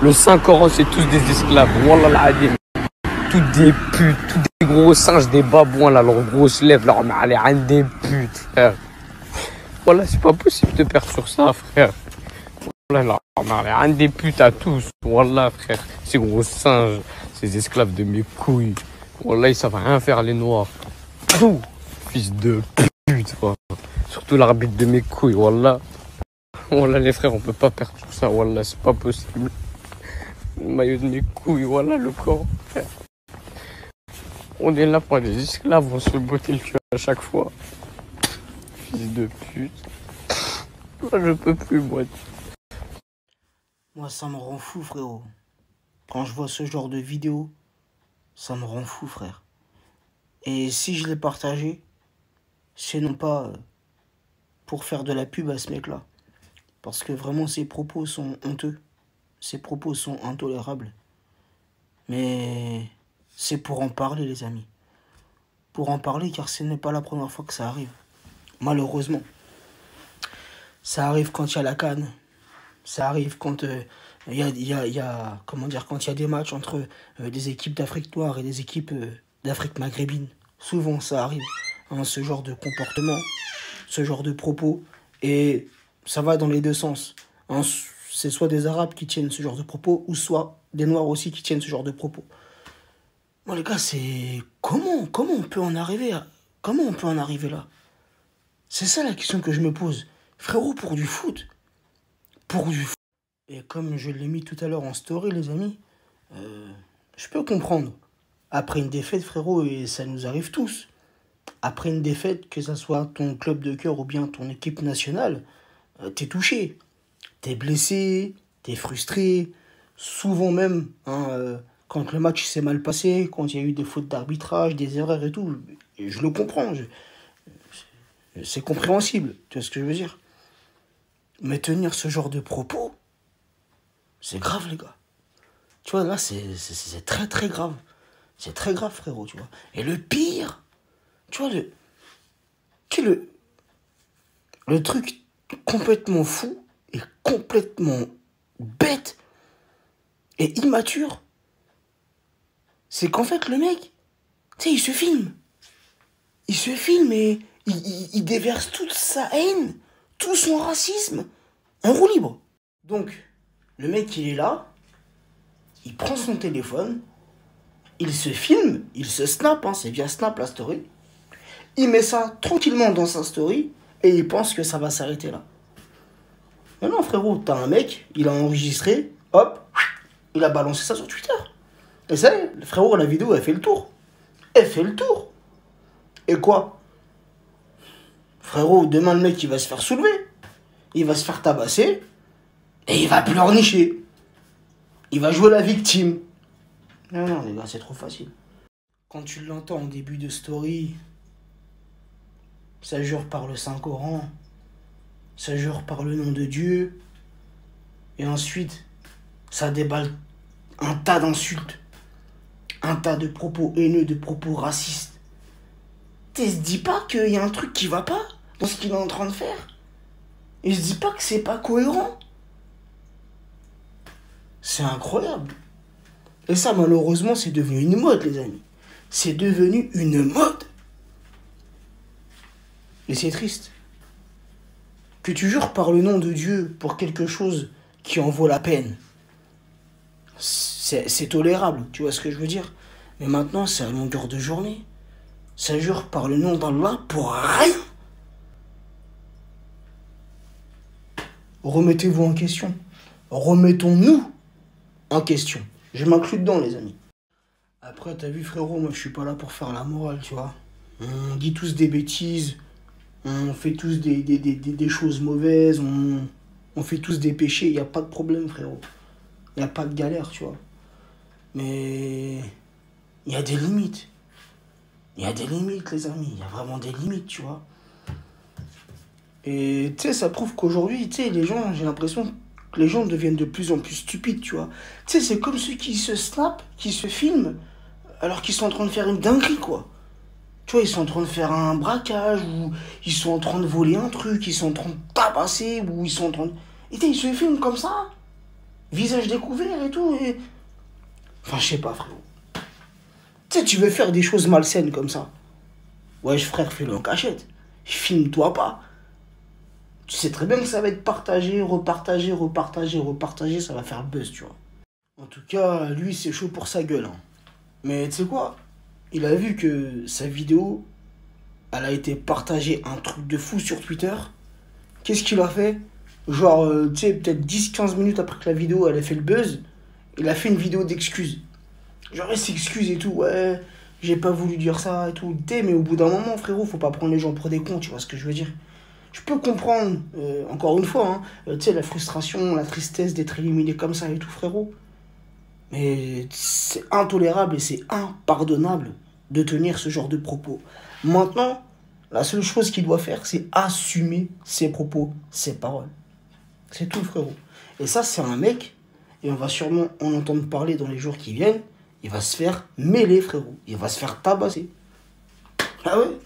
Le Saint-Coran, c'est tous des esclaves. Wallah l'adil. Tous des putes, tous des gros singes, des babouins, là, leurs grosses lèvres, leur malais, des putes, frère. Wallah, c'est pas possible de perdre sur ça, frère. Wallah, leur malais, des putes à tous. Wallah, frère. Ces gros singes, ces esclaves de mes couilles. Wallah, ils savent rien faire, les noirs. Tout. Fils de pute, quoi. Surtout l'arbitre de mes couilles, wallah. Wallah, les frères, on peut pas perdre sur ça, wallah, c'est pas possible. Le maillot de mes couilles, wallah, le corps, frère. On est là pour les esclaves, on se fait botter le cul à chaque fois. Fils de pute. Moi, je peux plus, moi. Moi, ça me rend fou, frérot. Quand je vois ce genre de vidéo, ça me rend fou, frère. Et si je l'ai partagé, c'est non pas pour faire de la pub à ce mec-là. Parce que vraiment, ses propos sont honteux. Ses propos sont intolérables. Mais c'est pour en parler, les amis. Pour en parler, car ce n'est pas la première fois que ça arrive. Malheureusement. Ça arrive quand il y a la CAN. Ça arrive quand quand il y a des matchs entre des équipes d'Afrique noire et des équipes d'Afrique maghrébine. Souvent, ça arrive. Hein, ce genre de comportement, ce genre de propos. Et ça va dans les deux sens. Hein, c'est soit des Arabes qui tiennent ce genre de propos, ou soit des Noirs aussi qui tiennent ce genre de propos. Bon, les gars, c'est... Comment on peut en arriver là? C'est ça la question que je me pose. Frérot, pour du foot. Et comme je l'ai mis tout à l'heure en story, les amis, je peux comprendre. Après une défaite, frérot, et ça nous arrive tous. Après une défaite, que ça soit ton club de cœur ou bien ton équipe nationale, t'es touché. T'es blessé, t'es frustré. Souvent même, hein, quand le match s'est mal passé, quand il y a eu des fautes d'arbitrage, des erreurs et tout, je le comprends. C'est compréhensible, tu vois ce que je veux dire. Mais tenir ce genre de propos, c'est grave, les gars. Tu vois, là, c'est très, très grave. C'est très grave, frérot, tu vois. Et le pire, tu vois, le truc complètement fou et complètement bête et immature, c'est qu'en fait, le mec, tu sais, il se filme. Il se filme et il déverse toute sa haine, tout son racisme en roue libre. Donc, le mec, il est là, il prend son téléphone, il se filme, il se snap, hein, c'est via Snap la story. Il met ça tranquillement dans sa story et il pense que ça va s'arrêter là. Mais non, frérot, t'as un mec, il a enregistré, hop, il a balancé ça sur Twitter. Et ça y est, frérot, la vidéo, elle fait le tour. Elle fait le tour. Et quoi? Frérot, demain, le mec, il va se faire soulever. Il va se faire tabasser. Et il va pleurnicher. Il va jouer la victime. Non, les gars, c'est trop facile. Quand tu l'entends en début de story, ça jure par le Saint-Coran, ça jure par le nom de Dieu, et ensuite, ça déballe un tas d'insultes, un tas de propos haineux, de propos racistes. Tu se dis pas qu'il y a un truc qui va pas dans ce qu'il est en train de faire. Il se dit pas que c'est pas cohérent. C'est incroyable. Et ça, malheureusement, c'est devenu une mode, les amis. C'est devenu une mode. Et c'est triste. Que tu jures par le nom de Dieu pour quelque chose qui en vaut la peine, c'est tolérable, tu vois ce que je veux dire. Mais maintenant, c'est à longueur de journée. Ça jure par le nom d'Allah pour rien. Remettez-vous en question. Remettons-nous en question. Je m'inclus dedans, les amis. Après, t'as vu, frérot, moi, je suis pas là pour faire la morale, tu vois. On dit tous des bêtises. On fait tous des choses mauvaises. On fait tous des péchés. Il n'y a pas de problème, frérot. Il n'y a pas de galère, tu vois. Mais il y a des limites. Il y a des limites, les amis. Il y a vraiment des limites, tu vois. Et tu sais, ça prouve qu'aujourd'hui, tu sais, les gens, j'ai l'impression que les gens deviennent de plus en plus stupides, tu vois. Tu sais, c'est comme ceux qui se snapent, qui se filment, alors qu'ils sont en train de faire une dinguerie, quoi. Tu vois, ils sont en train de faire un braquage, ou ils sont en train de voler un truc, ils sont en train de tabasser, ou ils sont en train de... Et tu sais, ils se filment comme ça. visage découvert et tout. Et... Enfin, je sais pas, frérot. Tu sais, tu veux faire des choses malsaines comme ça. Ouais, frère, fais-le en cachette. Filme-toi pas. Tu sais très bien que ça va être partagé, repartagé, repartagé, repartagé. Ça va faire buzz, tu vois. En tout cas, lui, c'est chaud pour sa gueule. Hein. Mais tu sais quoi? Il a vu que sa vidéo, elle a été partagée un truc de fou sur Twitter. Qu'est-ce qu'il a fait? Genre, tu sais, peut-être 10-15 minutes après que la vidéo, elle a fait le buzz, il a fait une vidéo d'excuses. Genre, il s'excuse et tout, ouais, j'ai pas voulu dire ça et tout. Mais au bout d'un moment, frérot, faut pas prendre les gens pour des cons, tu vois ce que je veux dire? Je peux comprendre, encore une fois, hein, tu sais, la frustration, la tristesse d'être éliminé comme ça et tout, frérot. Mais c'est intolérable et c'est impardonnable de tenir ce genre de propos. Maintenant, la seule chose qu'il doit faire, c'est assumer ses propos, ses paroles. C'est tout, frérot. Et ça, c'est un mec, et on va sûrement en entendre parler dans les jours qui viennent, il va se faire mêler, frérot. Il va se faire tabasser. Ah ouais?